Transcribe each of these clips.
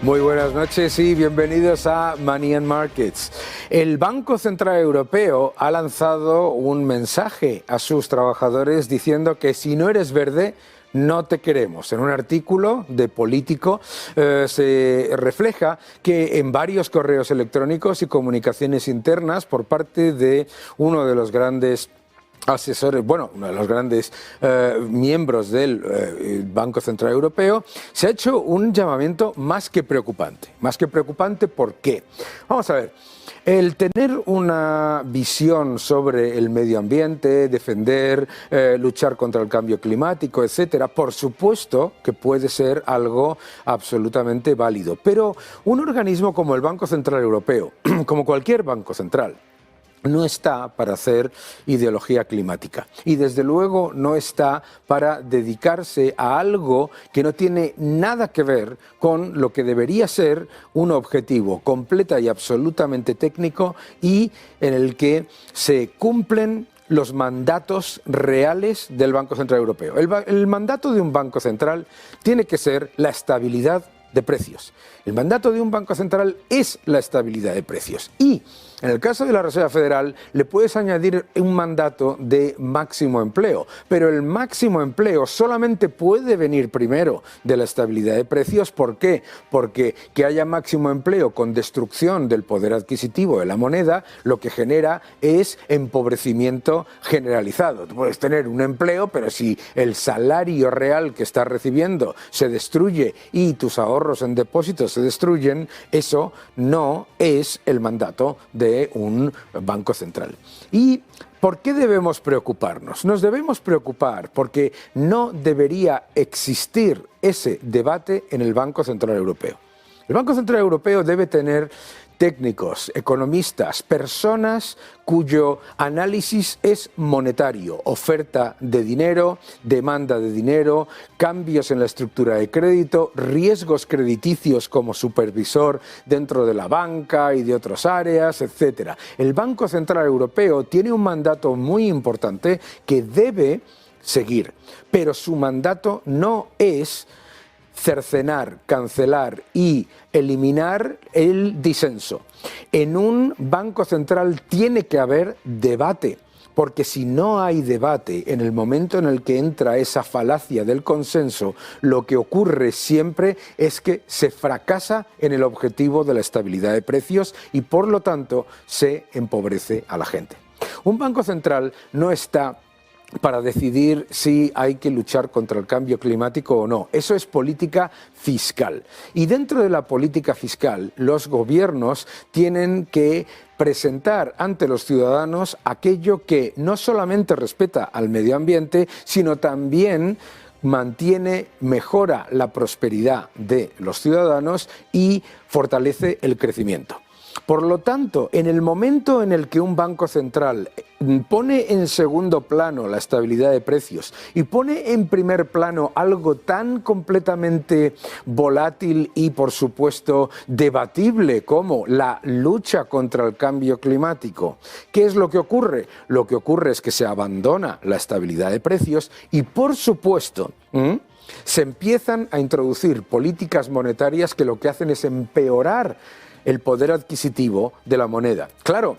Muy buenas noches y bienvenidos a Money and Markets. El Banco Central Europeo ha lanzado un mensaje a sus trabajadores diciendo que si no eres verde, no te queremos. En un artículo de Político se refleja que en varios correos electrónicos y comunicaciones internas por parte de uno de los grandes asesores, bueno, uno de los grandes miembros del Banco Central Europeo, se ha hecho un llamamiento más que preocupante. Más que preocupante, ¿por qué? Vamos a ver. El tener una visión sobre el medio ambiente, defender, luchar contra el cambio climático, etcétera, por supuesto que puede ser algo absolutamente válido. Pero un organismo como el Banco Central Europeo, como cualquier banco central, no está para hacer ideología climática y desde luego no está para dedicarse a algo que no tiene nada que ver con lo que debería ser un objetivo completa y absolutamente técnico y en el que se cumplen los mandatos reales del Banco Central Europeo. El mandato de un banco central tiene que ser la estabilidad de precios. El mandato de un banco central es la estabilidad de precios y en el caso de la Reserva Federal le puedes añadir un mandato de máximo empleo, pero el máximo empleo solamente puede venir primero de la estabilidad de precios. ¿Por qué? Porque que haya máximo empleo con destrucción del poder adquisitivo de la moneda lo que genera es empobrecimiento generalizado. Tú puedes tener un empleo, pero si el salario real que estás recibiendo se destruye y tus ahorros en depósitos se destruyen, eso no es el mandato de un banco central. ¿Y por qué debemos preocuparnos? Nos debemos preocupar porque no debería existir ese debate en el Banco Central Europeo. El Banco Central Europeo debe tener técnicos, economistas, personas cuyo análisis es monetario, oferta de dinero, demanda de dinero, cambios en la estructura de crédito, riesgos crediticios como supervisor dentro de la banca y de otras áreas, etc. El Banco Central Europeo tiene un mandato muy importante que debe seguir, pero su mandato no es cercenar, cancelar y eliminar el disenso. En un banco central tiene que haber debate, porque si no hay debate en el momento en el que entra esa falacia del consenso, lo que ocurre siempre es que se fracasa en el objetivo de la estabilidad de precios y por lo tanto se empobrece a la gente. Un banco central no está para decidir si hay que luchar contra el cambio climático o no. Eso es política fiscal. Y dentro de la política fiscal, los gobiernos tienen que presentar ante los ciudadanos aquello que no solamente respeta al medio ambiente, sino también mejora la prosperidad de los ciudadanos y fortalece el crecimiento. Por lo tanto, en el momento en el que un banco central pone en segundo plano la estabilidad de precios y pone en primer plano algo tan completamente volátil y, por supuesto, debatible como la lucha contra el cambio climático, ¿qué es lo que ocurre? Lo que ocurre es que se abandona la estabilidad de precios y, por supuesto, se empiezan a introducir políticas monetarias que lo que hacen es empeorar el poder adquisitivo de la moneda. Claro,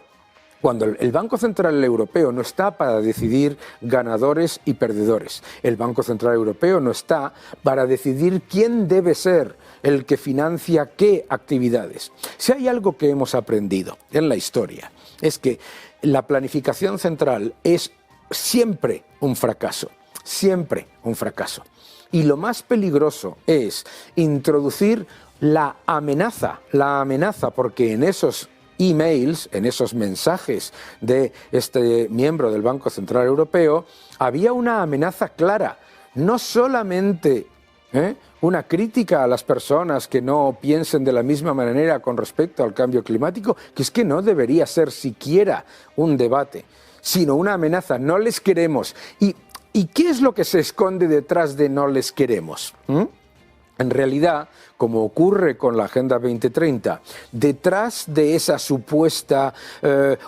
cuando el Banco Central Europeo no está para decidir ganadores y perdedores, el Banco Central Europeo no está para decidir quién debe ser el que financia qué actividades. Si hay algo que hemos aprendido en la historia, es que la planificación central es siempre un fracaso, siempre un fracaso. Y lo más peligroso es introducir la amenaza, porque en esos emails, en esos mensajes de este miembro del Banco Central Europeo, había una amenaza clara, no solamente una crítica a las personas que no piensen de la misma manera con respecto al cambio climático, que es que no debería ser siquiera un debate, sino una amenaza, no les queremos. ¿Y qué es lo que se esconde detrás de no les queremos? En realidad, como ocurre con la Agenda 2030, detrás de esa supuesta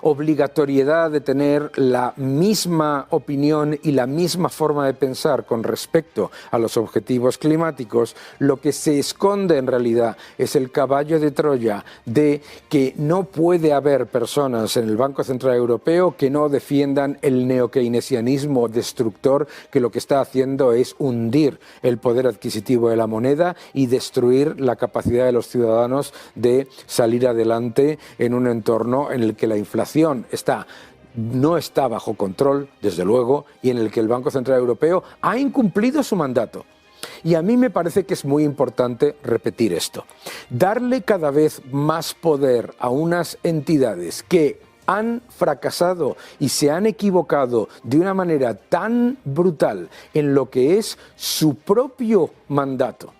obligatoriedad de tener la misma opinión y la misma forma de pensar con respecto a los objetivos climáticos, lo que se esconde en realidad es el caballo de Troya de que no puede haber personas en el Banco Central Europeo que no defiendan el neokeynesianismo destructor, que lo que está haciendo es hundir el poder adquisitivo de la moneda y destruir la capacidad de los ciudadanos de salir adelante en un entorno en el que la inflación no está bajo control, desde luego, y en el que el Banco Central Europeo ha incumplido su mandato. Y a mí me parece que es muy importante repetir esto. Darle cada vez más poder a unas entidades que han fracasado y se han equivocado de una manera tan brutal en lo que es su propio mandato.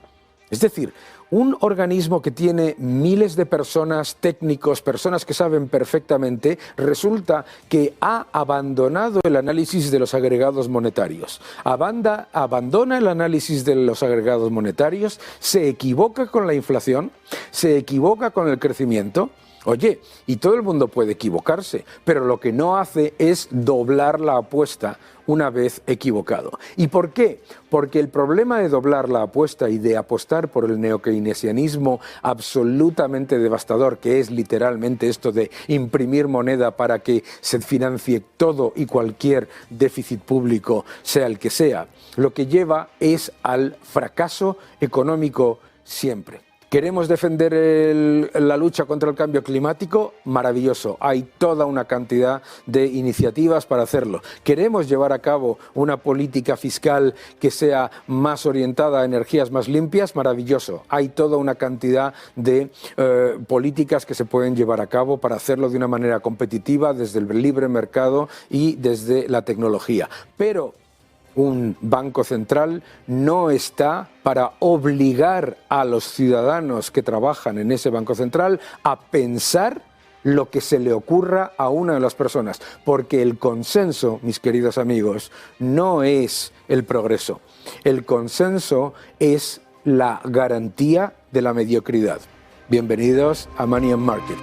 Es decir, un organismo que tiene miles de personas, técnicos, personas que saben perfectamente, resulta que ha abandonado el análisis de los agregados monetarios. Abandona el análisis de los agregados monetarios, se equivoca con la inflación, se equivoca con el crecimiento. Oye, y todo el mundo puede equivocarse, pero lo que no hace es doblar la apuesta una vez equivocado. ¿Y por qué? Porque el problema de doblar la apuesta y de apostar por el neokeynesianismo absolutamente devastador, que es literalmente esto de imprimir moneda para que se financie todo y cualquier déficit público, sea el que sea, lo que lleva es al fracaso económico siempre. ¿Queremos defender la lucha contra el cambio climático? Maravilloso. Hay toda una cantidad de iniciativas para hacerlo. ¿Queremos llevar a cabo una política fiscal que sea más orientada a energías más limpias? Maravilloso. Hay toda una cantidad de políticas que se pueden llevar a cabo para hacerlo de una manera competitiva desde el libre mercado y desde la tecnología. Pero un banco central no está para obligar a los ciudadanos que trabajan en ese banco central a pensar lo que se le ocurra a una de las personas, porque el consenso, mis queridos amigos, no es el progreso. El consenso es la garantía de la mediocridad. Bienvenidos a Money and Market.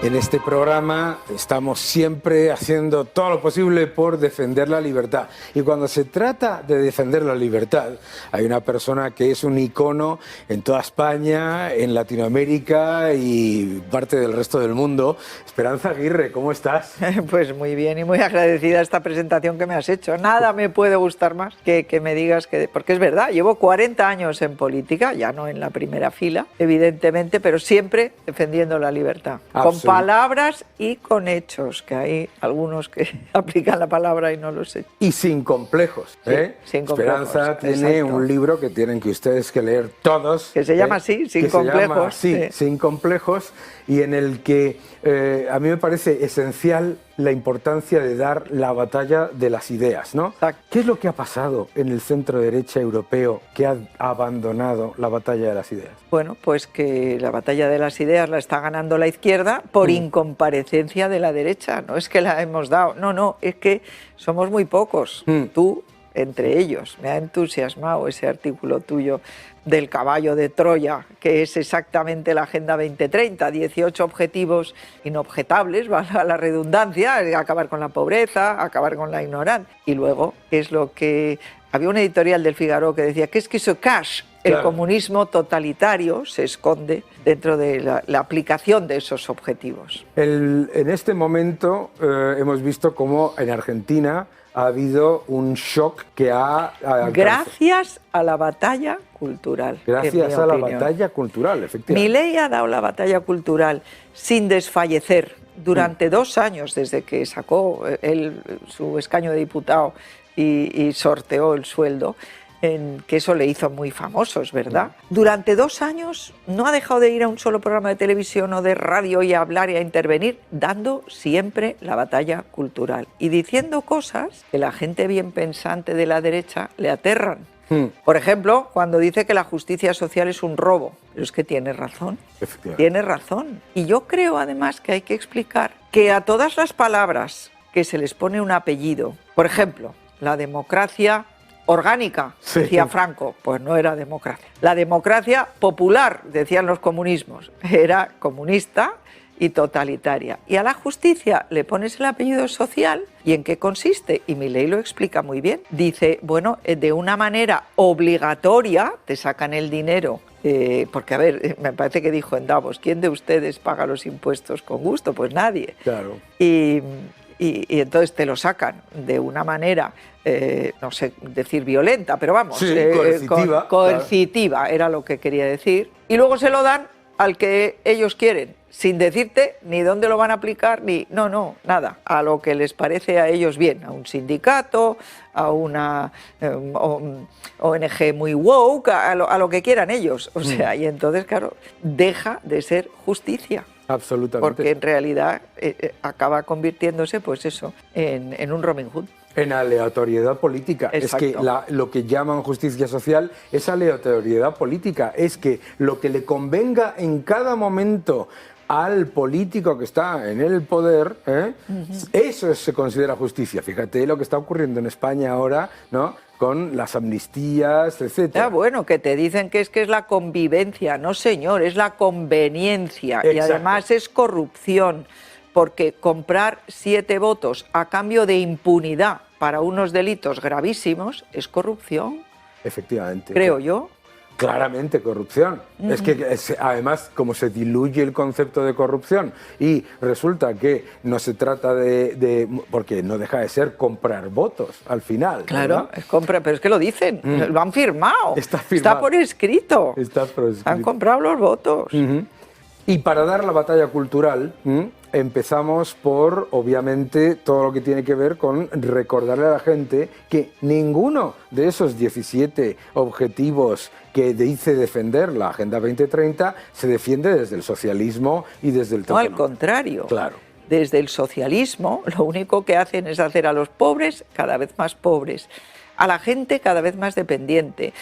En este programa estamos siempre haciendo todo lo posible por defender la libertad. Y cuando se trata de defender la libertad, hay una persona que es un icono en toda España, en Latinoamérica y parte del resto del mundo. Esperanza Aguirre, ¿cómo estás? Pues muy bien y muy agradecida a esta presentación que me has hecho. Nada me puede gustar más que me digas que... Porque es verdad, llevo 40 años en política, ya no en la primera fila, evidentemente, pero siempre defendiendo la libertad. Con palabras y con hechos, que hay algunos que aplican la palabra y no lo sé. Y sin complejos, ¿eh? Sí, sin complejos. Esperanza tiene un libro que tienen que ustedes que leer todos. Que se llama así, Sin Complejos. Se llama así, Sin Complejos, y en el que a mí me parece esencial la importancia de dar la batalla de las ideas, ¿no? Exacto. ¿Qué es lo que ha pasado en el centro derecha europeo que ha abandonado la batalla de las ideas? Bueno, pues que la batalla de las ideas la está ganando la izquierda por incomparecencia de la derecha. No es que la hemos dado, no, es que somos muy pocos. Tú, entre ellos. Me ha entusiasmado ese artículo tuyo del caballo de Troya, que es exactamente la Agenda 2030, 18 objetivos inobjetables, valga la redundancia, acabar con la pobreza, acabar con la ignorancia. Y luego, es lo que... Había una editorial del Figaro que decía que es que eso cash, el comunismo totalitario, se esconde dentro de la aplicación de esos objetivos. En este momento hemos visto cómo en Argentina ha habido un shock que ha... Gracias a la batalla cultural. Gracias a la batalla cultural, efectivamente. Milei ha dado la batalla cultural sin desfallecer durante 2 años desde que sacó su escaño de diputado y sorteó el sueldo, que eso le hizo muy famoso, es verdad. Durante 2 años no ha dejado de ir a un solo programa de televisión o de radio y a hablar y a intervenir, dando siempre la batalla cultural y diciendo cosas que la gente bien pensante de la derecha le aterran. Por ejemplo, cuando dice que la justicia social es un robo. Pero es que tiene razón. Tiene razón. Y yo creo además que hay que explicar que a todas las palabras que se les pone un apellido, por ejemplo, la democracia orgánica, Sí. decía Franco, pues no era democracia. La democracia popular, decían los comunismos, era comunista y totalitaria. Y a la justicia le pones el apellido social. ¿Y en qué consiste? Y Milei lo explica muy bien. Dice, bueno, de una manera obligatoria te sacan el dinero. Porque, a ver, me parece que dijo en Davos, ¿quién de ustedes paga los impuestos con gusto? Pues nadie. Claro. Y entonces te lo sacan de una manera, no sé decir violenta, pero vamos, Sí, coercitiva. coercitiva era lo que quería decir. Y luego se lo dan al que ellos quieren, sin decirte ni dónde lo van a aplicar, ni nada, a lo que les parece a ellos bien, a un sindicato, a una ONG muy woke, a lo que quieran ellos. O sea, y entonces, claro, deja de ser justicia. Absolutamente. Porque en realidad acaba convirtiéndose, pues eso, en un Robin Hood. En aleatoriedad política. Exacto. Es que lo que llaman justicia social es aleatoriedad política. Es que lo que le convenga en cada momento al político que está en el poder, eso se considera justicia. Fíjate lo que está ocurriendo en España ahora, ¿no? Con las amnistías, etcétera. Ah, bueno, que te dicen que es la convivencia. No, señor, es la conveniencia. Exacto. Y además es corrupción, porque comprar 7 votos a cambio de impunidad para unos delitos gravísimos es corrupción. Efectivamente. Creo yo. Claramente corrupción. Es que además, como se diluye el concepto de corrupción y resulta que no se trata porque no deja de ser comprar votos al final. Claro, es compra, pero es que lo dicen, lo han firmado. Está firmado. Está por escrito. Está por escrito. Han comprado los votos. Y para dar la batalla cultural, empezamos por, obviamente, todo lo que tiene que ver con recordarle a la gente que ninguno de esos 17 objetivos que dice defender la Agenda 2030 se defiende desde el socialismo y desde el No, al contrario. Claro. Desde el socialismo lo único que hacen es hacer a los pobres cada vez más pobres, a la gente cada vez más dependiente,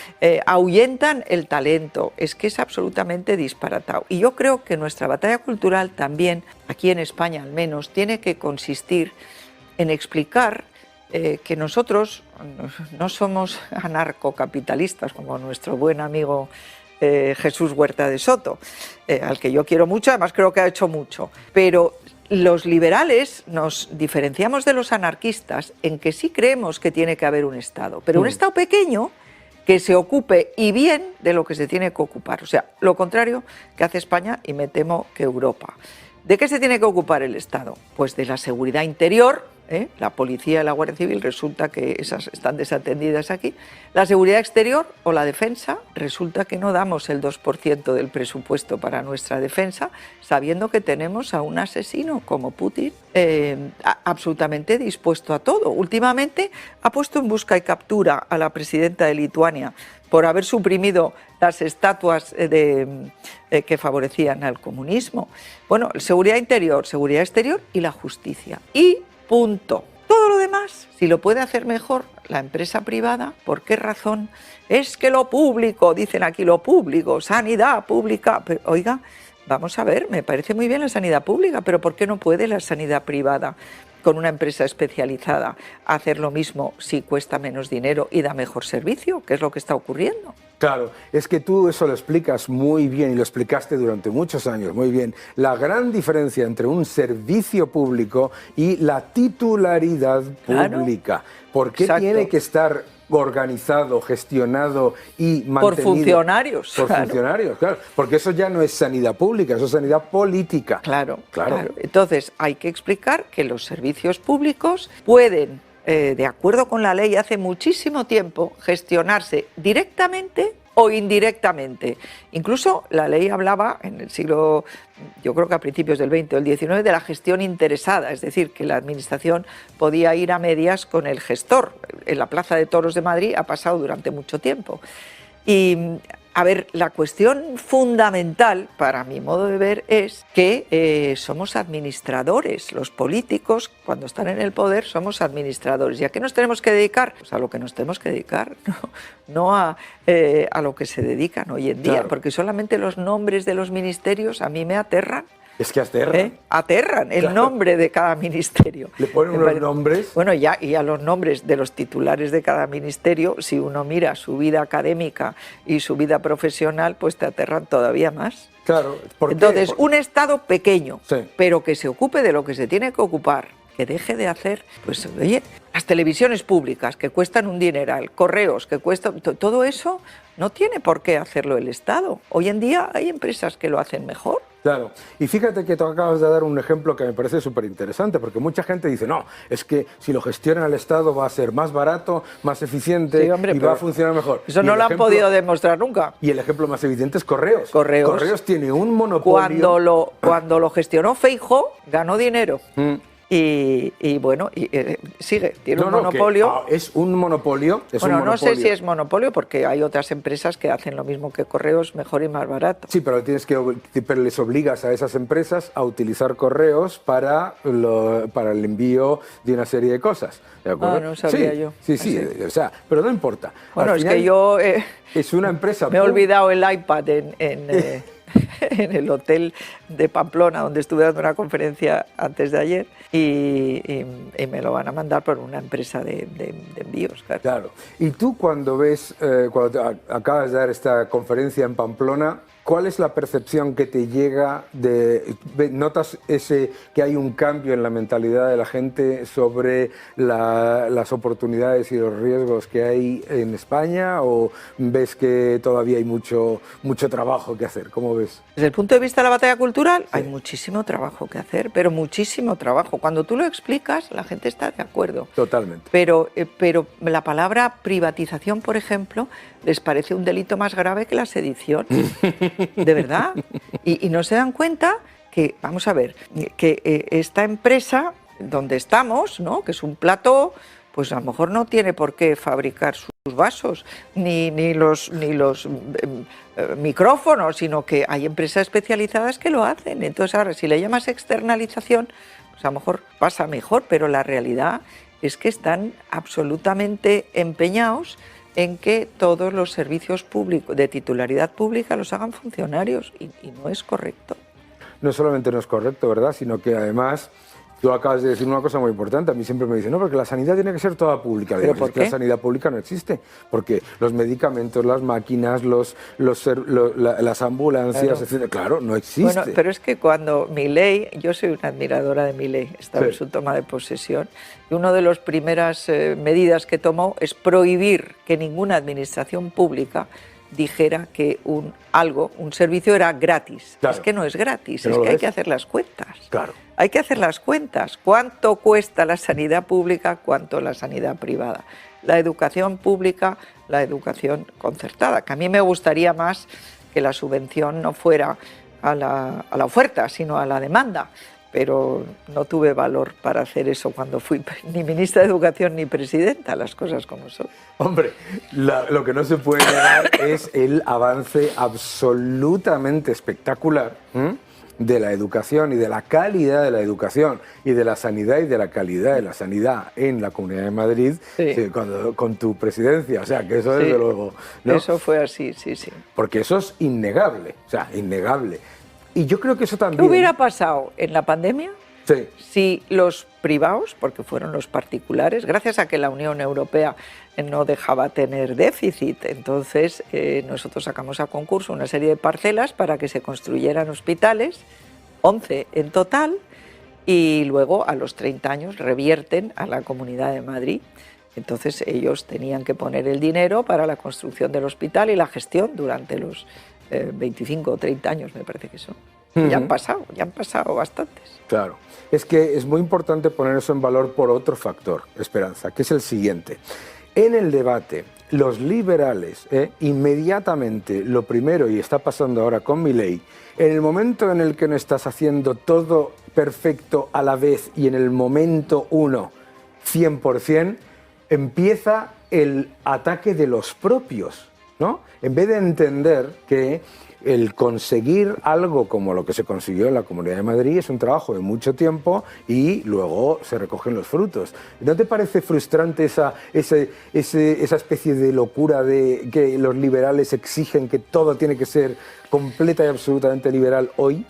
ahuyentan el talento. Es que es absolutamente disparatado. Y yo creo que nuestra batalla cultural también, aquí en España al menos, tiene que consistir en explicar que nosotros no somos anarcocapitalistas como nuestro buen amigo Jesús Huerta de Soto, al que yo quiero mucho, además creo que ha hecho mucho, pero los liberales nos diferenciamos de los anarquistas en que sí creemos que tiene que haber un Estado, pero un Estado pequeño que se ocupe y bien de lo que se tiene que ocupar. O sea, lo contrario que hace España y me temo que Europa. ¿De qué se tiene que ocupar el Estado? Pues de la seguridad interior. La policía y la Guardia Civil resulta que esas están desatendidas aquí. La seguridad exterior o la defensa, resulta que no damos el 2% del presupuesto para nuestra defensa, sabiendo que tenemos a un asesino como Putin absolutamente dispuesto a todo. Últimamente ha puesto en busca y captura a la presidenta de Lituania por haber suprimido las estatuas que favorecían al comunismo. Bueno, seguridad interior, seguridad exterior y la justicia. Y punto. Todo lo demás, si lo puede hacer mejor la empresa privada, ¿por qué razón? Es que lo público, dicen aquí lo público, sanidad pública. Pero, oiga, vamos a ver, me parece muy bien la sanidad pública, pero ¿por qué no puede la sanidad privada con una empresa especializada hacer lo mismo si cuesta menos dinero y da mejor servicio? ¿Qué es lo que está ocurriendo? Claro, es que tú eso lo explicas muy bien y lo explicaste durante muchos años muy bien. La gran diferencia entre un servicio público y la titularidad pública. ¿Por qué tiene que estar organizado, gestionado y mantenido? Por funcionarios. Por funcionarios, claro. Porque eso ya no es sanidad pública, eso es sanidad política. Claro. Entonces hay que explicar que los servicios públicos pueden, de acuerdo con la ley hace muchísimo tiempo, gestionarse directamente o indirectamente. Incluso la ley hablaba en el siglo, yo creo que a principios del XX o el XIX, de la gestión interesada, es decir, que la administración podía ir a medias con el gestor. En la Plaza de Toros de Madrid ha pasado durante mucho tiempo. Y, a ver, la cuestión fundamental, para mi modo de ver, es que somos administradores. Los políticos, cuando están en el poder, somos administradores. ¿Y a qué nos tenemos que dedicar? Pues a lo que nos tenemos que dedicar, no a lo que se dedican hoy en día, porque solamente los nombres de los ministerios a mí me aterran. Es que aterran. Aterran el nombre de cada ministerio. Le ponen unos nombres. Bueno, y a los nombres de los titulares de cada ministerio, si uno mira su vida académica y su vida profesional, pues te aterran todavía más. Claro. ¿Por qué? Entonces, un Estado pequeño, Sí. pero que se ocupe de lo que se tiene que ocupar, que deje de hacer, pues oye, las televisiones públicas que cuestan un dineral, correos que cuestan, todo eso no tiene por qué hacerlo el Estado. Hoy en día hay empresas que lo hacen mejor. Claro, y fíjate que tú acabas de dar un ejemplo que me parece súper interesante, porque mucha gente dice, no, es que si lo gestiona el Estado va a ser más barato, más eficiente Sí, hombre, y va a funcionar mejor. Eso Y no el lo han ejemplo- podido demostrar nunca. Y el ejemplo más evidente es Correos. Correos. Tiene un monopolio. Cuando lo gestionó Feijóo, ganó dinero. Y bueno, sigue, tiene un monopolio. Es un monopolio. Bueno, no sé si es monopolio porque hay otras empresas que hacen lo mismo que Correos, mejor y más barato. Sí, pero pero les obligas a esas empresas a utilizar correos para el envío de una serie de cosas. ¿De acuerdo? No sabía yo. Sí, Así. o sea, pero no importa. Bueno, Al es final, que yo es una empresa. me he olvidado el iPad en el hotel de Pamplona, donde estuve dando una conferencia antes de ayer, y me lo van a mandar por una empresa de envíos. Claro. Y tú cuando acabas de dar esta conferencia en Pamplona, ¿cuál es la percepción que te llega notas que hay un cambio en la mentalidad de la gente sobre las oportunidades y los riesgos que hay en España, o ves que todavía hay mucho trabajo que hacer? ¿Cómo ves? Desde el punto de vista de la batalla cultural, Sí. hay muchísimo trabajo que hacer, pero muchísimo trabajo. Cuando tú lo explicas, la gente está de acuerdo. Totalmente. Pero la palabra privatización, por ejemplo, les parece un delito más grave que la sedición. De verdad. Y no se dan cuenta que, vamos a ver, que esta empresa donde estamos, ¿no?, que es un plató, pues a lo mejor no tiene por qué fabricar sus vasos, ni los micrófonos, sino que hay empresas especializadas que lo hacen. Entonces ahora, si le llamas externalización, pues a lo mejor pasa mejor, pero la realidad es que están absolutamente empeñados en que todos los servicios públicos de titularidad pública los hagan funcionarios, y no es correcto. No solamente no es correcto, ¿verdad?, sino que además tú acabas de decir una cosa muy importante. A mí siempre me dicen, no, porque la sanidad tiene que ser toda pública. ¿Pero Digo, por es que qué? la sanidad pública no existe, porque los medicamentos, las máquinas, las ambulancias, Claro. etcétera, claro, no existe. Bueno, pero es que cuando Milei, yo soy una admiradora de Milei, estaba Sí. en su toma de posesión, y una de las primeras medidas que tomó es prohibir que ninguna administración pública dijera que un servicio era gratis. Claro. Es que no es gratis, Que no es lo que hay es. que hacer las cuentas. Claro. Hay que hacer las cuentas. ¿Cuánto cuesta la sanidad pública? ¿Cuánto la sanidad privada? La educación pública, la educación concertada. Que a mí me gustaría más que la subvención no fuera a la oferta, sino a la demanda. Pero no tuve valor para hacer eso cuando fui ni ministra de Educación ni presidenta, las cosas como son. Hombre, lo que no se puede negar es el avance absolutamente espectacular de la educación y de la calidad de la educación y de la sanidad y de la calidad de la sanidad en la Comunidad de Madrid, Sí. con tu presidencia. O sea, que eso Sí, desde luego, ¿no? Eso fue así, sí. Porque eso es innegable, o sea, innegable. Y yo creo que eso también... ¿Qué hubiera pasado en la pandemia Sí. si los privados, porque fueron los particulares, gracias a que la Unión Europea no dejaba tener déficit, entonces nosotros sacamos a concurso una serie de parcelas para que se construyeran hospitales, 11 en total, y luego a los 30 años revierten a la Comunidad de Madrid. Entonces ellos tenían que poner el dinero para la construcción del hospital y la gestión durante los 25 o 30 años, me parece que son. Ya han pasado bastantes. Claro. Es que es muy importante poner eso en valor por otro factor, Esperanza, que es el siguiente. En el debate, los liberales, inmediatamente, lo primero, y está pasando ahora con Milei, en el momento en el que no estás haciendo todo perfecto a la vez y en el momento uno, 100%, empieza el ataque de los propios, ¿no? En vez de entender que el conseguir algo como lo que se consiguió en la Comunidad de Madrid es un trabajo de mucho tiempo y luego se recogen los frutos. ¿No te parece frustrante esa especie de locura de que los liberales exigen que todo tiene que ser completa y absolutamente liberal hoy?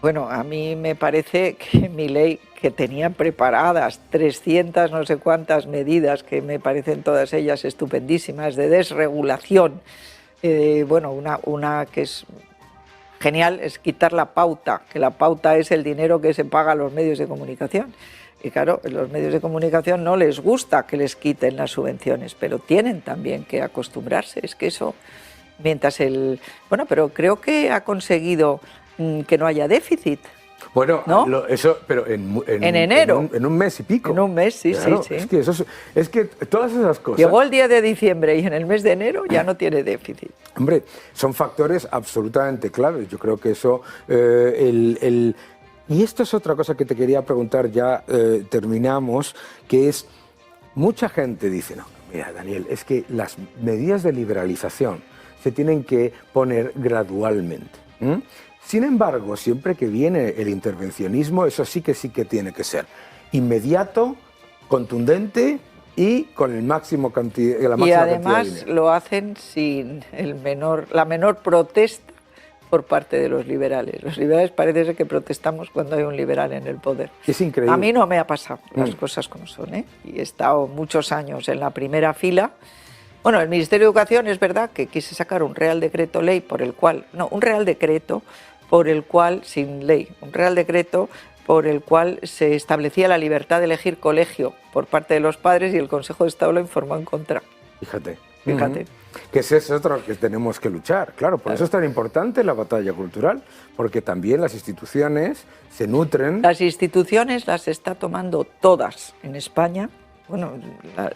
Bueno, a mí me parece que Milei, que tenía preparadas 300 no sé cuántas medidas, que me parecen todas ellas estupendísimas, de desregulación, bueno, una que es genial es quitar la pauta, que la pauta es el dinero que se paga a los medios de comunicación. Y claro, a los medios de comunicación no les gusta que les quiten las subvenciones, pero tienen también que acostumbrarse. Es que eso, mientras Bueno, pero creo que ha conseguido que no haya déficit. Bueno, ¿no? Eso, pero en enero. En un mes y pico. En un mes, sí, claro, sí. Es que todas esas cosas... Llegó el día de diciembre y en el mes de enero ya no tiene déficit. Hombre, son factores absolutamente claves. Yo creo que eso... Y esto es otra cosa que te quería preguntar, ya terminamos, que es, mucha gente dice, no, mira, Daniel, es que las medidas de liberalización se tienen que poner gradualmente. Sin embargo, siempre que viene el intervencionismo, eso sí que tiene que ser inmediato, contundente y con el máximo la máxima cantidad de dinero. Y además lo hacen sin la menor protesta por parte de los liberales. Los liberales parece ser que protestamos cuando hay un liberal en el poder. Es increíble. A mí no me ha pasado, las cosas como son, ¿eh? Y he estado muchos años en la primera fila. Bueno, el Ministerio de Educación es verdad que quise sacar un Real Decreto Ley por el cual... No, un Real Decreto por el cual, sin ley, un Real Decreto por el cual se establecía la libertad de elegir colegio por parte de los padres y el Consejo de Estado lo informó en contra. Fíjate. Fíjate. Que ese es otro que tenemos que luchar, claro, por eso es tan importante la batalla cultural, porque también las instituciones se nutren... Las instituciones las está tomando todas en España. Bueno,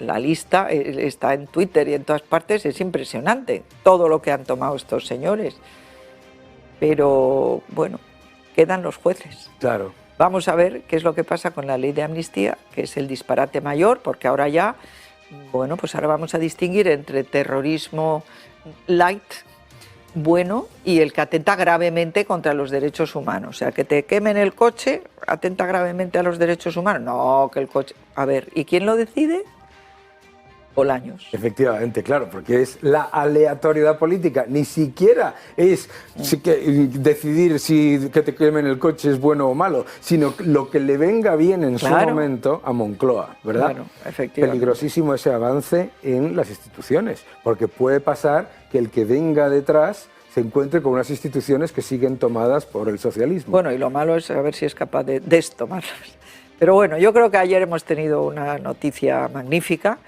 la lista está en Twitter y en todas partes, es impresionante todo lo que han tomado estos señores. Pero, bueno, quedan los jueces. Claro. Vamos a ver qué es lo que pasa con la ley de amnistía, que es el disparate mayor, porque ahora ya, bueno, pues ahora vamos a distinguir entre terrorismo light, bueno, y el que atenta gravemente contra los derechos humanos. O sea, que te quemen el coche, atenta gravemente a los derechos humanos. No, que el coche... A ver, ¿y quién lo decide? Bolaños. Efectivamente, claro, porque es la aleatoriedad política. Ni siquiera es decidir si que te quemen el coche es bueno o malo, sino lo que le venga bien en su momento a Moncloa, ¿verdad? Claro, efectivamente. Peligrosísimo ese avance en las instituciones, porque puede pasar que el que venga detrás se encuentre con unas instituciones que siguen tomadas por el socialismo. Bueno, y lo malo es a ver si es capaz de destomarlas. Pero bueno, yo creo que ayer hemos tenido una noticia magnífica,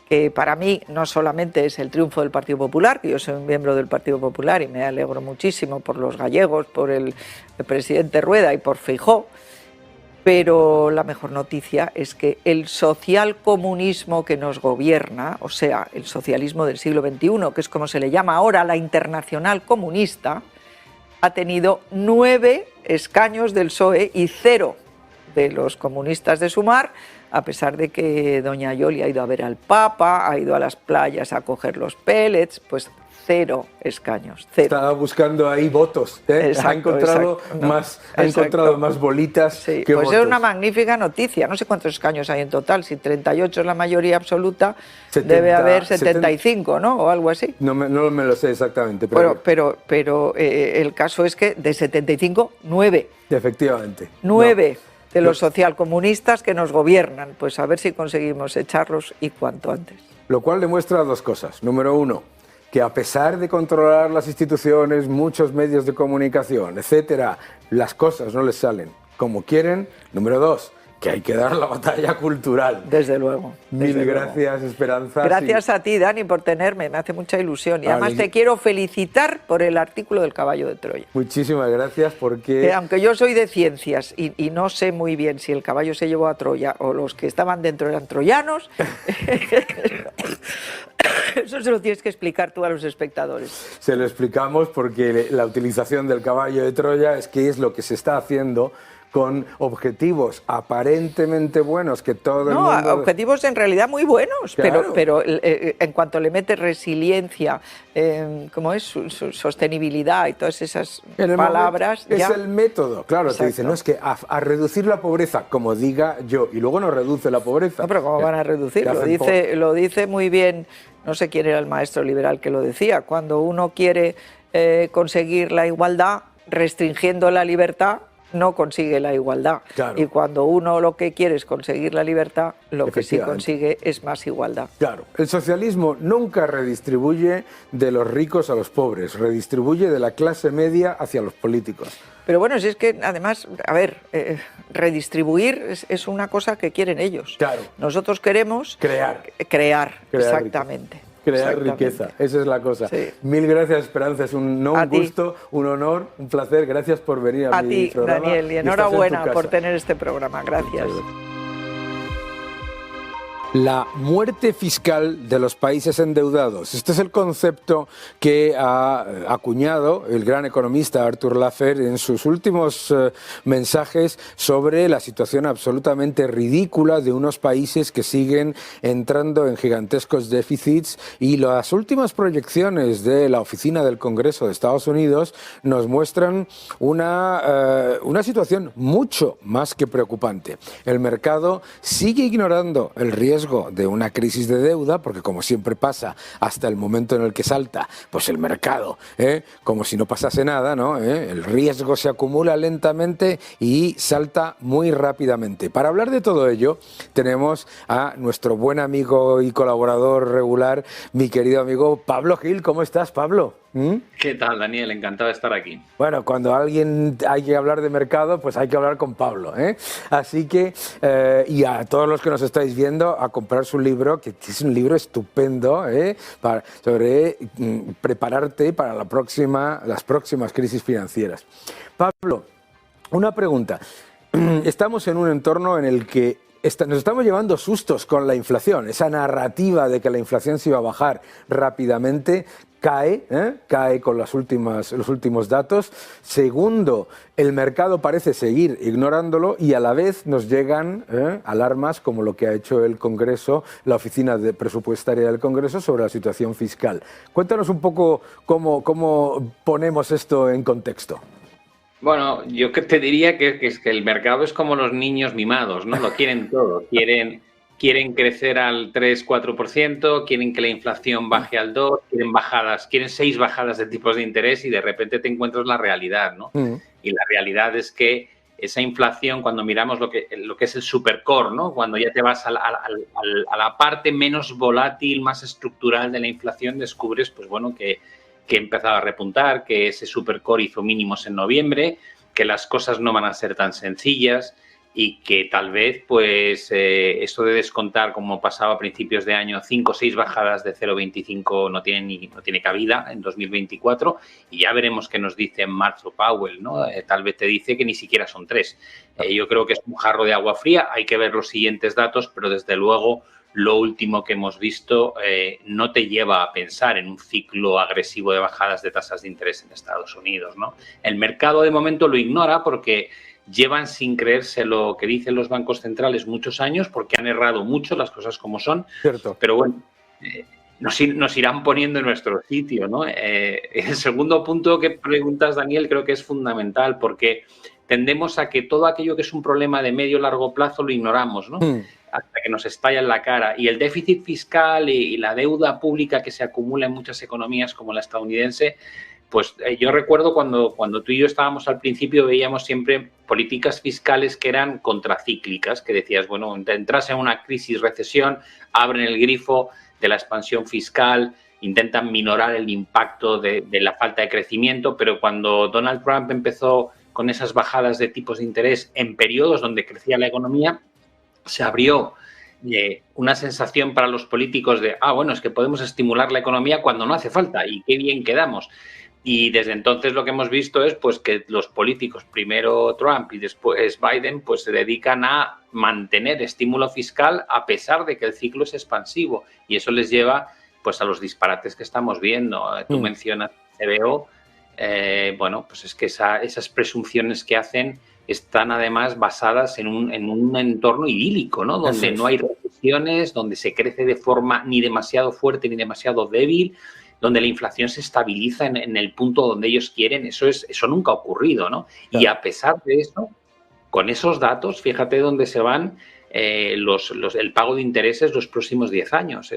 que para mí no solamente es el triunfo del Partido Popular, que yo soy un miembro del Partido Popular y me alegro muchísimo por los gallegos, por el presidente Rueda y por Feijóo, pero la mejor noticia es que el socialcomunismo que nos gobierna, o sea, el socialismo del siglo XXI, que es como se le llama ahora la Internacional Comunista, ha tenido 9 escaños del PSOE y 0 de los comunistas de Sumar, a pesar de que doña Yoli ha ido a ver al Papa, ha ido a las playas a coger los pellets, pues 0 escaños. 0. Estaba buscando ahí votos, ¿eh? Exacto, ha encontrado más bolitas que pues votos. Es una magnífica noticia. No sé cuántos escaños hay en total, si 38 es la mayoría absoluta, 70, debe haber 75, ¿no? O algo así. No me lo sé exactamente. Pero el caso es que de 75, 9. Efectivamente. 9. De los socialcomunistas que nos gobiernan, pues a ver si conseguimos echarlos y cuanto antes. Lo cual demuestra 2 cosas. Número 1, que a pesar de controlar las instituciones, muchos medios de comunicación, etcétera, las cosas no les salen como quieren. Número 2, que hay que dar la batalla cultural. Desde luego. Mil gracias, Esperanza. Gracias a ti, Dani, por tenerme, me hace mucha ilusión. Y además te quiero felicitar por el artículo del caballo de Troya. Muchísimas gracias porque... aunque yo soy de ciencias y no sé muy bien si el caballo se llevó a Troya o los que estaban dentro eran troyanos, eso se lo tienes que explicar tú a los espectadores. Se lo explicamos porque la utilización del caballo de Troya es que es lo que se está haciendo con objetivos aparentemente buenos que todo el mundo... No, objetivos en realidad muy buenos, claro. pero en cuanto le metes resiliencia, ¿cómo es? Sostenibilidad y todas esas palabras... Es el método, claro. Exacto. Te dicen, no, es que a reducir la pobreza, como diga yo, y luego no reduce la pobreza. No, pero ¿cómo van a reducir? Lo dice muy bien, no sé quién era el maestro liberal que lo decía, cuando uno quiere conseguir la igualdad restringiendo la libertad, no consigue la igualdad. Claro. Y cuando uno lo que quiere es conseguir la libertad, lo que sí Efectivamente. consigue es más igualdad. Claro, el socialismo nunca redistribuye de los ricos a los pobres, redistribuye de la clase media hacia los políticos. Pero bueno, si es que además, a ver, redistribuir es una cosa que quieren ellos. Claro. Nosotros queremos Crear exactamente. Crear riqueza, esa es la cosa. Sí. Mil gracias, Esperanza, es un gusto, un honor, un placer. Gracias por venir a mi programa. A ti, Daniel, y enhorabuena por tener este programa. Gracias. La muerte fiscal de los países endeudados. Este es el concepto que ha acuñado el gran economista Arthur Laffer en sus últimos mensajes sobre la situación absolutamente ridícula de unos países que siguen entrando en gigantescos déficits, y las últimas proyecciones de la Oficina del Congreso de Estados Unidos nos muestran una situación mucho más que preocupante. El mercado sigue ignorando el riesgo de una crisis de deuda, porque como siempre pasa hasta el momento en el que salta, pues el mercado, como si no pasase nada, ¿no? El riesgo se acumula lentamente y salta muy rápidamente. Para hablar de todo ello, tenemos a nuestro buen amigo y colaborador regular, mi querido amigo Pablo Gil. ¿Cómo estás, Pablo? ¿Qué tal, Daniel? Encantado de estar aquí. Bueno, cuando alguien hay que hablar de mercado, pues hay que hablar con Pablo, ¿eh? Así que, y a todos los que nos estáis viendo, a comprar su libro, que es un libro estupendo, sobre prepararte para las próximas crisis financieras. Pablo, una pregunta. Estamos en un entorno en el que nos estamos llevando sustos con la inflación. Esa narrativa de que la inflación se iba a bajar rápidamente cae con los últimos datos. Segundo, el mercado parece seguir ignorándolo, y a la vez nos llegan alarmas como lo que ha hecho el Congreso, la Oficina Presupuestaria del Congreso, sobre la situación fiscal. Cuéntanos un poco cómo ponemos esto en contexto. Bueno, yo te diría que el mercado es como los niños mimados, ¿no? Lo quieren todo. Quieren crecer al 3-4%, quieren que la inflación baje al 2%, quieren 6 bajadas de tipos de interés, y de repente te encuentras la realidad, ¿no? Y la realidad es que esa inflación, cuando miramos lo que es el supercore, ¿no? Cuando ya te vas a la parte menos volátil, más estructural de la inflación, descubres, pues bueno, que empezaba a repuntar, que ese supercore hizo mínimos en noviembre, que las cosas no van a ser tan sencillas, y que tal vez, pues, esto de descontar, como pasaba a principios de año, 5 o 6 bajadas de 0,25 no tiene cabida en 2024, y ya veremos qué nos dice en marzo Powell, ¿no? Tal vez te dice que ni siquiera son 3. Yo creo que es un jarro de agua fría, hay que ver los siguientes datos, pero desde luego lo último que hemos visto no te lleva a pensar en un ciclo agresivo de bajadas de tasas de interés en Estados Unidos, ¿no? El mercado de momento lo ignora porque llevan sin creerse lo que dicen los bancos centrales muchos años, porque han errado mucho, las cosas como son. Cierto. Pero bueno, nos irán poniendo en nuestro sitio, ¿no? El segundo punto que preguntas, Daniel, creo que es fundamental, porque tendemos a que todo aquello que es un problema de medio o largo plazo lo ignoramos, ¿no? Hasta que nos estalla en la cara. Y el déficit fiscal y la deuda pública que se acumula en muchas economías como la estadounidense, pues yo recuerdo cuando tú y yo estábamos al principio, veíamos siempre políticas fiscales que eran contracíclicas, que decías, bueno, entras en una crisis, recesión, abren el grifo de la expansión fiscal, intentan minorar el impacto de la falta de crecimiento, pero cuando Donald Trump empezó con esas bajadas de tipos de interés en periodos donde crecía la economía, se abrió una sensación para los políticos de, bueno, es que podemos estimular la economía cuando no hace falta, y qué bien quedamos. Y desde entonces lo que hemos visto es, pues, que los políticos, primero Trump y después Biden, pues se dedican a mantener estímulo fiscal a pesar de que el ciclo es expansivo, y eso les lleva, pues, a los disparates que estamos viendo. Tú mencionas CBO, bueno, pues es que esas presunciones que hacen están además basadas en un entorno idílico, ¿no? Donde no hay recesiones, donde se crece de forma ni demasiado fuerte ni demasiado débil, donde la inflación se estabiliza en el punto donde ellos quieren. Eso nunca ha ocurrido, ¿no? Claro. Y a pesar de eso, con esos datos, fíjate dónde se van el pago de intereses los próximos 10 años.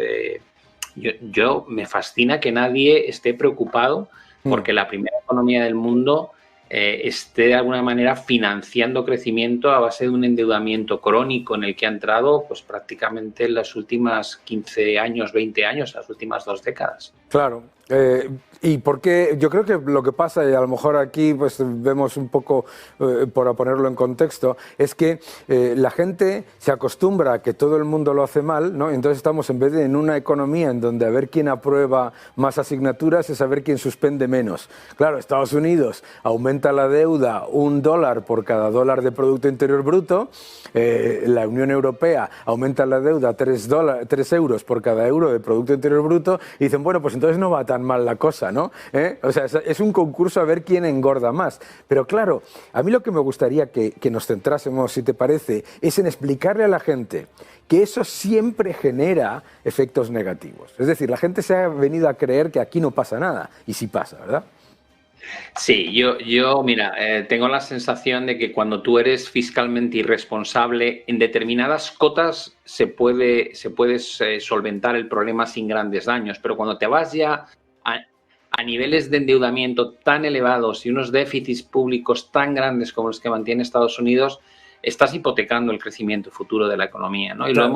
Yo me fascina que nadie esté preocupado porque la primera economía del mundo esté de alguna manera financiando crecimiento a base de un endeudamiento crónico en el que ha entrado pues prácticamente en los últimos 15 años, 20 años, las últimas 2 décadas. Claro. Y porque yo creo que lo que pasa, y a lo mejor aquí pues vemos un poco, por ponerlo en contexto, es que la gente se acostumbra a que todo el mundo lo hace mal, ¿no? Entonces estamos en vez de en una economía en donde a ver quién aprueba más asignaturas es a ver quién suspende menos. Claro, Estados Unidos aumenta la deuda $1 por cada dólar de Producto Interior Bruto, la Unión Europea aumenta la deuda 3 euros por cada euro de Producto Interior Bruto y dicen, bueno, pues entonces no va tan mal la cosa, ¿no? O sea, es un concurso a ver quién engorda más. Pero claro, a mí lo que me gustaría que nos centrásemos, si te parece, es en explicarle a la gente que eso siempre genera efectos negativos. Es decir, la gente se ha venido a creer que aquí no pasa nada, y sí pasa, ¿verdad? Sí, yo mira, tengo la sensación de que cuando tú eres fiscalmente irresponsable, en determinadas cotas se puede solventar el problema sin grandes daños, pero cuando te vas ya a niveles de endeudamiento tan elevados y unos déficits públicos tan grandes como los que mantiene Estados Unidos, estás hipotecando el crecimiento futuro de la economía, ¿no? Y Claro.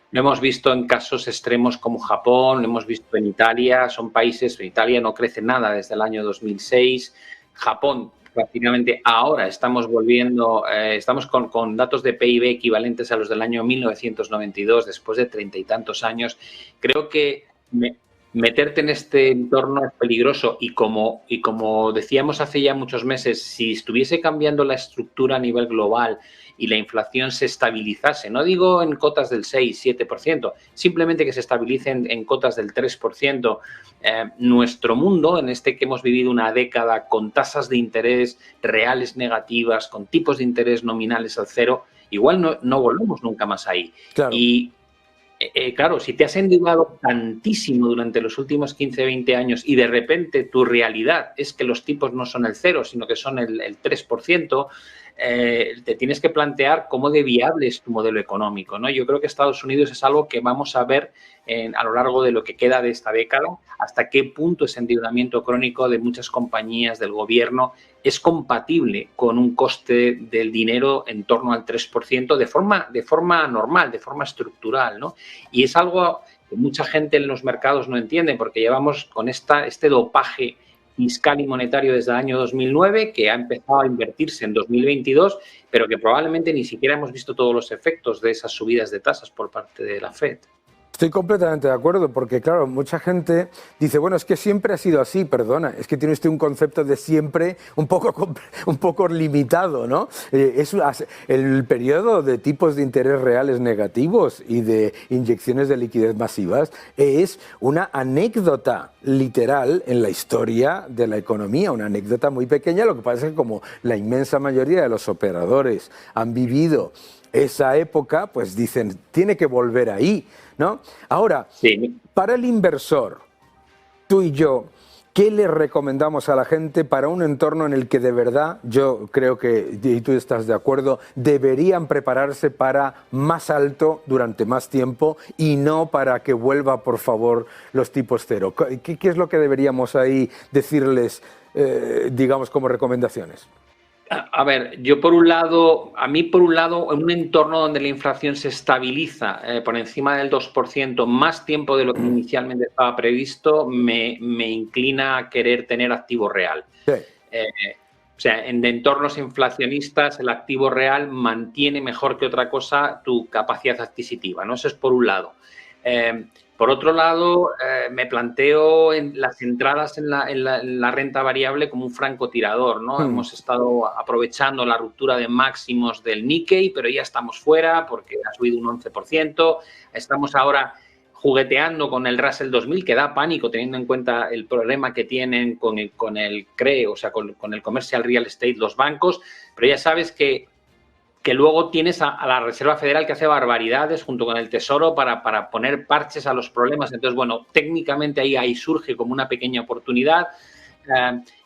Lo hemos visto en casos extremos como Japón, lo hemos visto en Italia, son países, en Italia no crece nada desde el año 2006, Japón prácticamente ahora estamos volviendo, estamos con datos de PIB equivalentes a los del año 1992, después de 30 y tantos años. Creo que meterte en este entorno es peligroso y como decíamos hace ya muchos meses, si estuviese cambiando la estructura a nivel global y la inflación se estabilizase, no digo en cotas del 6-7%, simplemente que se estabilice en cotas del 3%, nuestro mundo, en este que hemos vivido una década con tasas de interés reales negativas, con tipos de interés nominales al cero, igual no volvemos nunca más ahí. Claro. Y claro, si te has endeudado tantísimo durante los últimos 15, 20 años y de repente tu realidad es que los tipos no son el 0, sino que son el 3%, te tienes que plantear cómo de viable es tu modelo económico, ¿no? Yo creo que Estados Unidos es algo que vamos a ver a lo largo de lo que queda de esta década, hasta qué punto ese endeudamiento crónico de muchas compañías, del gobierno, es compatible con un coste del dinero en torno al 3% de forma normal, de forma estructural, ¿no? Y es algo que mucha gente en los mercados no entiende, porque llevamos con este dopaje fiscal y monetario desde el año 2009, que ha empezado a invertirse en 2022, pero que probablemente ni siquiera hemos visto todos los efectos de esas subidas de tasas por parte de la FED. Estoy completamente de acuerdo, porque claro, mucha gente dice, bueno, es que siempre ha sido así, perdona, es que tiene usted un concepto de siempre un poco limitado, ¿no? El periodo de tipos de interés reales negativos y de inyecciones de liquidez masivas es una anécdota literal en la historia de la economía, una anécdota muy pequeña. Lo que pasa es que como la inmensa mayoría de los operadores han vivido esa época, pues dicen, tiene que volver ahí, ¿no? Ahora, sí. Para el inversor, tú y yo, ¿qué le recomendamos a la gente para un entorno en el que de verdad, yo creo que, y tú estás de acuerdo, deberían prepararse para más alto durante más tiempo y no para que vuelva, por favor, los tipos cero? ¿Qué es lo que deberíamos ahí decirles, digamos, como recomendaciones? A ver, a mí por un lado, en un entorno donde la inflación se estabiliza por encima del 2% más tiempo de lo que inicialmente estaba previsto, me inclina a querer tener activo real. Sí. O sea, en entornos inflacionistas el activo real mantiene mejor que otra cosa tu capacidad adquisitiva, ¿no? Eso es por un lado. Por otro lado, me planteo las entradas en la renta variable como un francotirador, ¿no? Hemos estado aprovechando la ruptura de máximos del Nikkei, pero ya estamos fuera porque ha subido un 11%. Estamos ahora jugueteando con el Russell 2000, que da pánico teniendo en cuenta el problema que tienen con el CRE, o sea, con el Commercial Real Estate, los bancos, pero ya sabes que luego tienes a la Reserva Federal que hace barbaridades junto con el Tesoro para poner parches a los problemas. Entonces, bueno, técnicamente ahí surge como una pequeña oportunidad.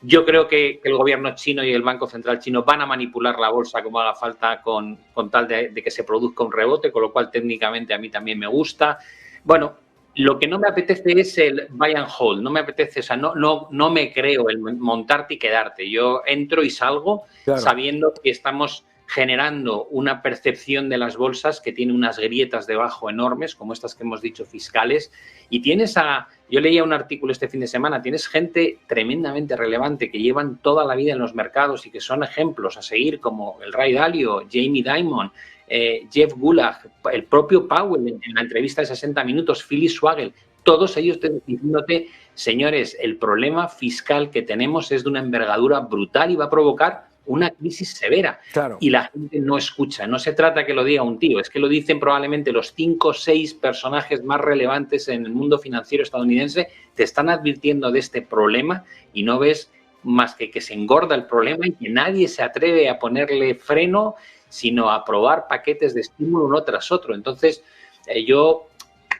Yo creo que el gobierno chino y el Banco Central chino van a manipular la bolsa como haga falta con tal de que se produzca un rebote, con lo cual técnicamente a mí también me gusta. Bueno, Lo que no me apetece es el buy and hold, no me apetece, o sea, no me creo el montarte y quedarte. Yo entro y salgo sabiendo que estamos generando una percepción de las bolsas que tiene unas grietas debajo enormes, como estas que hemos dicho fiscales, y yo leía un artículo este fin de semana, tienes gente tremendamente relevante que llevan toda la vida en los mercados y que son ejemplos a seguir, como el Ray Dalio, Jamie Dimon, Jeff Gullah, el propio Powell en la entrevista de 60 minutos, Philly Swagel, todos ellos diciéndote, señores, el problema fiscal que tenemos es de una envergadura brutal y va a provocar una crisis severa. Y la gente no escucha. No se trata que lo diga un tío, es que lo dicen probablemente los 5 o 6 personajes más relevantes en el mundo financiero estadounidense, te están advirtiendo de este problema y no ves más que se engorda el problema y que nadie se atreve a ponerle freno, sino a aprobar paquetes de estímulo uno tras otro. Entonces, yo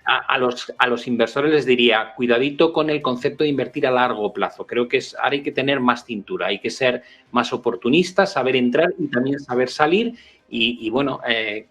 a los inversores les diría, cuidadito con el concepto de invertir a largo plazo. Creo que ahora hay que tener más cintura, hay que ser más oportunistas, saber entrar y también saber salir y bueno,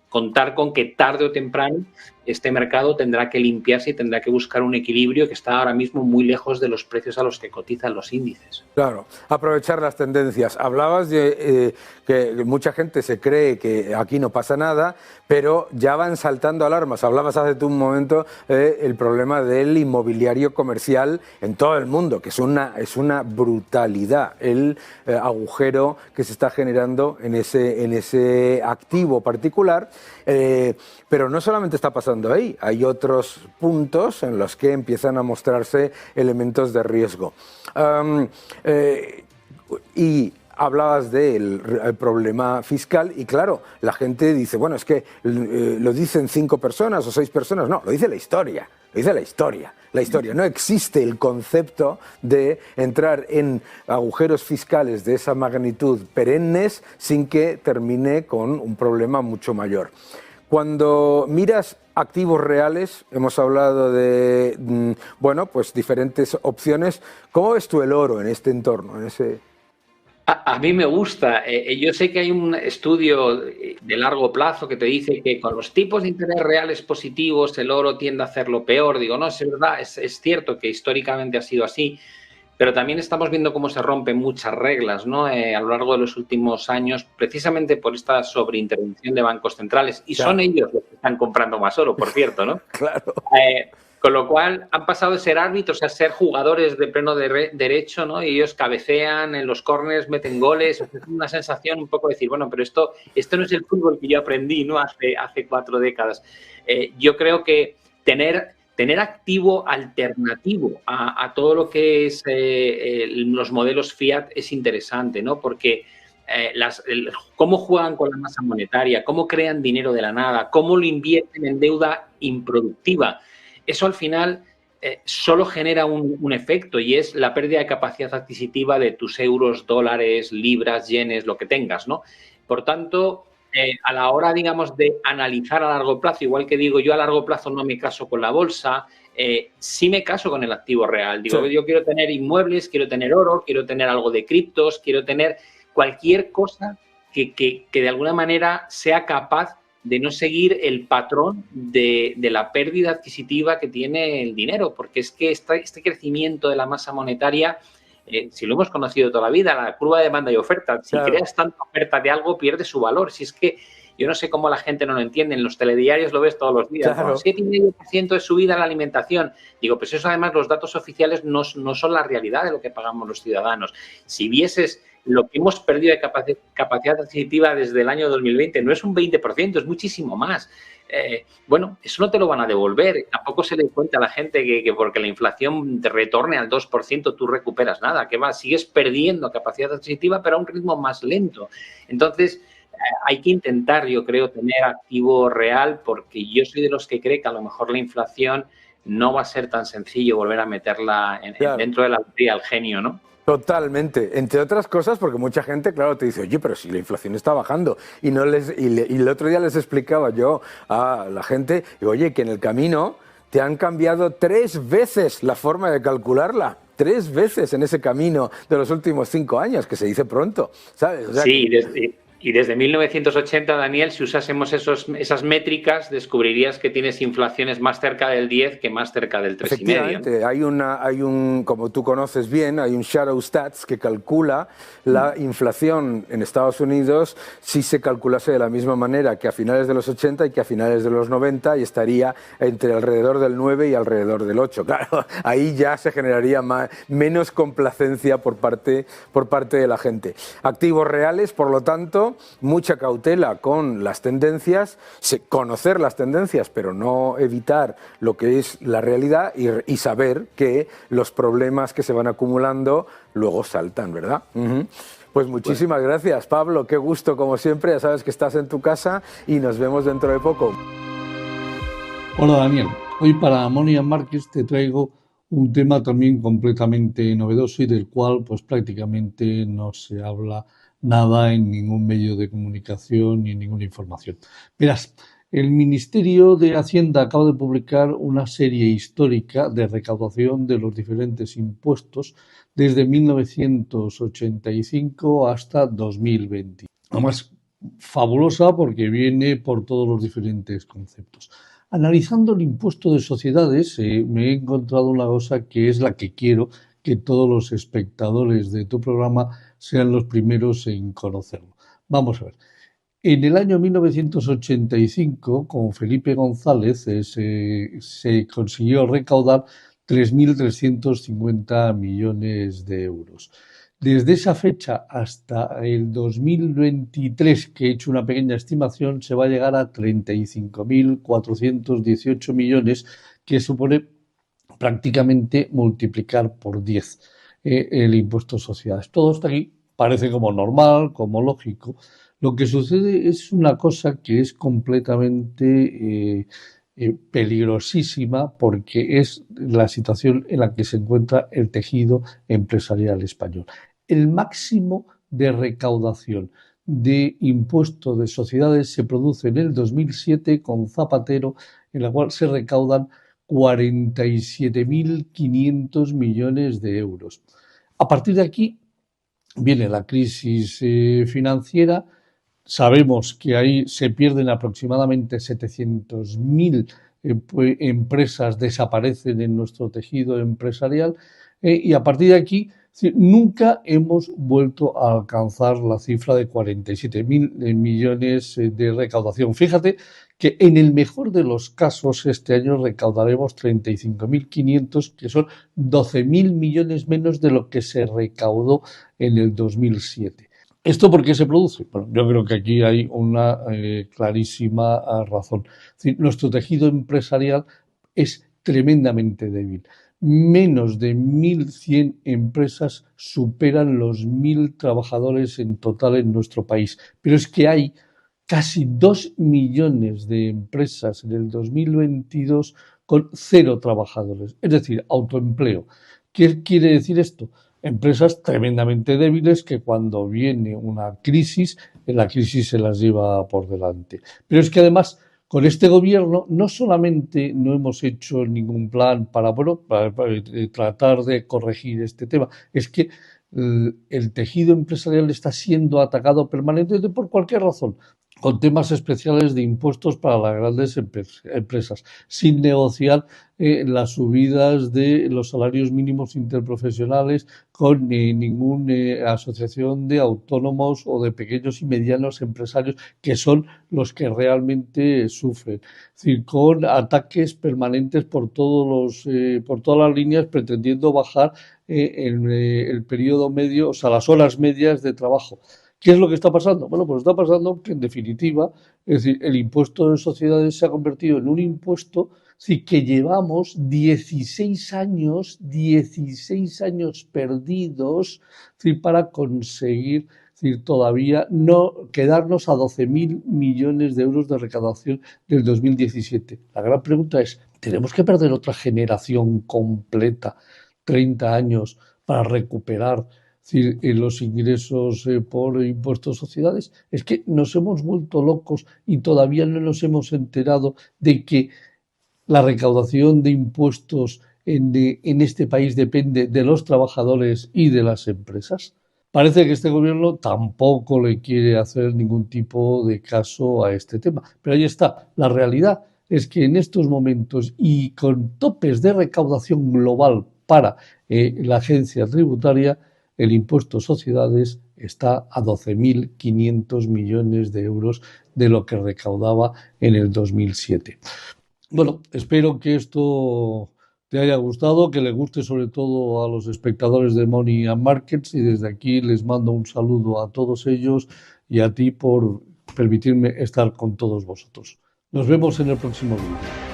contar con que tarde o temprano este mercado tendrá que limpiarse y tendrá que buscar un equilibrio que está ahora mismo muy lejos de los precios a los que cotizan los índices. Claro, aprovechar las tendencias. Hablabas de que mucha gente se cree que aquí no pasa nada, pero ya van saltando alarmas. Hablabas hace un momento el problema del inmobiliario comercial en todo el mundo, que es una brutalidad el agujero que se está generando en ese activo particular. Pero no solamente está pasando ahí, hay otros puntos en los que empiezan a mostrarse elementos de riesgo. Y hablabas del problema fiscal y claro, la gente dice, bueno, es que lo dicen 5 personas o 6 personas, no, lo dice la historia. Lo dice la historia. La historia. No existe el concepto de entrar en agujeros fiscales de esa magnitud perennes sin que termine con un problema mucho mayor. Cuando miras activos reales, hemos hablado de, bueno, pues diferentes opciones. ¿Cómo ves tú el oro en este entorno, en ese...? A mí me gusta. Yo sé que hay un estudio de largo plazo que te dice que con los tipos de interés reales positivos el oro tiende a hacerlo peor. Digo, no, es verdad, es cierto que históricamente ha sido así, pero también estamos viendo cómo se rompen muchas reglas, ¿no? A lo largo de los últimos años, precisamente por esta sobreintervención de bancos centrales. Y son ellos los que están comprando más oro, por cierto, ¿no? Claro. Con lo cual han pasado de ser árbitros a ser jugadores de pleno derecho, ¿no? Y ellos cabecean en los córners, meten goles. Es una sensación un poco de decir, bueno, pero esto no es el fútbol que yo aprendí, ¿no? Hace 4 décadas. Yo creo que tener activo alternativo a todo lo que es los modelos fiat es interesante, ¿no? Porque cómo juegan con la masa monetaria, cómo crean dinero de la nada, cómo lo invierten en deuda improductiva. Eso al final solo genera un efecto y es la pérdida de capacidad adquisitiva de tus euros, dólares, libras, yenes, lo que tengas, ¿no? Por tanto, a la hora, digamos, de analizar a largo plazo, igual que digo, yo a largo plazo no me caso con la bolsa, sí me caso con el activo real. Digo, yo quiero tener inmuebles, quiero tener oro, quiero tener algo de criptos, quiero tener cualquier cosa que de alguna manera sea capaz de no seguir el patrón de la pérdida adquisitiva que tiene el dinero, porque es que este crecimiento de la masa monetaria, si lo hemos conocido toda la vida, la curva de demanda y oferta, si creas tanta oferta de algo, pierde su valor. Si es que yo no sé cómo la gente no lo entiende, en los telediarios lo ves todos los días, ¿no? 7,5% de subida en la alimentación. Digo, pues eso además los datos oficiales no son la realidad de lo que pagamos los ciudadanos. Si vieses lo que hemos perdido de capacidad adquisitiva desde el año 2020 no es un 20%, es muchísimo más. Bueno, eso no te lo van a devolver. Tampoco se le cuenta a la gente que porque la inflación te retorne al 2% tú recuperas nada. Que va, sigues perdiendo capacidad adquisitiva, pero a un ritmo más lento. Entonces, hay que intentar, yo creo, tener activo real, porque yo soy de los que cree que a lo mejor la inflación no va a ser tan sencillo volver a meterla dentro de la lotería al genio, ¿no? Totalmente, entre otras cosas porque mucha gente, claro, te dice, oye, pero si la inflación está bajando y el otro día les explicaba yo a la gente, digo, oye, que en el camino te han cambiado 3 veces la forma de calcularla, 3 veces en ese camino de los últimos 5 años, que se dice pronto, ¿sabes? O sea, sí, Y desde 1980, Daniel, si usásemos esas métricas, descubrirías que tienes inflaciones más cerca del 10 que más cerca del 3,5. Efectivamente, hay un, como tú conoces bien, hay un Shadow Stats que calcula la inflación en Estados Unidos si se calculase de la misma manera que a finales de los 80 y que a finales de los 90, y estaría entre alrededor del 9 y alrededor del 8. Claro, ahí ya se generaría menos complacencia por parte de la gente. Activos reales, por lo tanto, mucha cautela con las tendencias, conocer las tendencias, pero no evitar lo que es la realidad y saber que los problemas que se van acumulando luego saltan, ¿verdad? Pues muchísimas gracias, Pablo. Qué gusto, como siempre. Ya sabes que estás en tu casa y nos vemos dentro de poco. Hola, Daniel. Hoy para Money & Markets te traigo un tema también completamente novedoso y del cual pues prácticamente no se habla nada en ningún medio de comunicación ni en ninguna información. Verás, el Ministerio de Hacienda acaba de publicar una serie histórica de recaudación de los diferentes impuestos desde 1985 hasta 2020. Además, fabulosa porque viene por todos los diferentes conceptos. Analizando el impuesto de sociedades, me he encontrado una cosa que es la que quiero que todos los espectadores de tu programa sean los primeros en conocerlo. Vamos a ver. En el año 1985, con Felipe González, se consiguió recaudar 3.350 millones de euros. Desde esa fecha hasta el 2023, que he hecho una pequeña estimación, se va a llegar a 35.418 millones, que supone prácticamente multiplicar por 10 el impuesto a sociedades. Todo está aquí, parece como normal, como lógico. Lo que sucede es una cosa que es completamente peligrosísima, porque es la situación en la que se encuentra el tejido empresarial español. El máximo de recaudación de impuesto de sociedades se produce en el 2007 con Zapatero, en la cual se recaudan 47.500 millones de euros. A partir de aquí viene la crisis financiera. Sabemos que ahí se pierden aproximadamente 700.000 empresas, desaparecen en nuestro tejido empresarial, y a partir de aquí nunca hemos vuelto a alcanzar la cifra de 47.000 millones de recaudación. Fíjate que en el mejor de los casos este año recaudaremos 35.500, que son 12.000 millones menos de lo que se recaudó en el 2007. ¿Esto por qué se produce? Bueno, yo creo que aquí hay una clarísima razón. Es decir, nuestro tejido empresarial es tremendamente débil. Menos de 1.100 empresas superan los 1.000 trabajadores en total en nuestro país. Pero es que hay casi 2 millones de empresas en el 2022 con 0 trabajadores, es decir, autoempleo. ¿Qué quiere decir esto? Empresas tremendamente débiles que cuando viene una crisis, la crisis se las lleva por delante. Pero es que además, con este gobierno, no solamente no hemos hecho ningún plan para tratar de corregir este tema, es que el tejido empresarial está siendo atacado permanentemente por cualquier razón, con temas especiales de impuestos para las grandes empresas, sin negociar las subidas de los salarios mínimos interprofesionales con ninguna asociación de autónomos o de pequeños y medianos empresarios, que son los que realmente sufren. Es decir, con ataques permanentes por todas las líneas, pretendiendo bajar el periodo medio, o sea, las horas medias de trabajo. ¿Qué es lo que está pasando? Bueno, pues está pasando que, en definitiva, es decir, el impuesto de sociedades se ha convertido en un impuesto, sí, que llevamos 16 años perdidos, sí, para conseguir, sí, todavía no quedarnos a 12.000 millones de euros de recaudación del 2017. La gran pregunta es, ¿tenemos que perder otra generación completa, 30 años, para recuperar los ingresos por impuestos a sociedades? Es que nos hemos vuelto locos y todavía no nos hemos enterado de que la recaudación de impuestos en este país depende de los trabajadores y de las empresas. Parece que este gobierno tampoco le quiere hacer ningún tipo de caso a este tema. Pero ahí está. La realidad es que en estos momentos y con topes de recaudación global para la agencia tributaria, el impuesto a sociedades está a 12.500 millones de euros de lo que recaudaba en el 2007. Bueno, espero que esto te haya gustado, que le guste sobre todo a los espectadores de Money and Markets, y desde aquí les mando un saludo a todos ellos y a ti por permitirme estar con todos vosotros. Nos vemos en el próximo vídeo.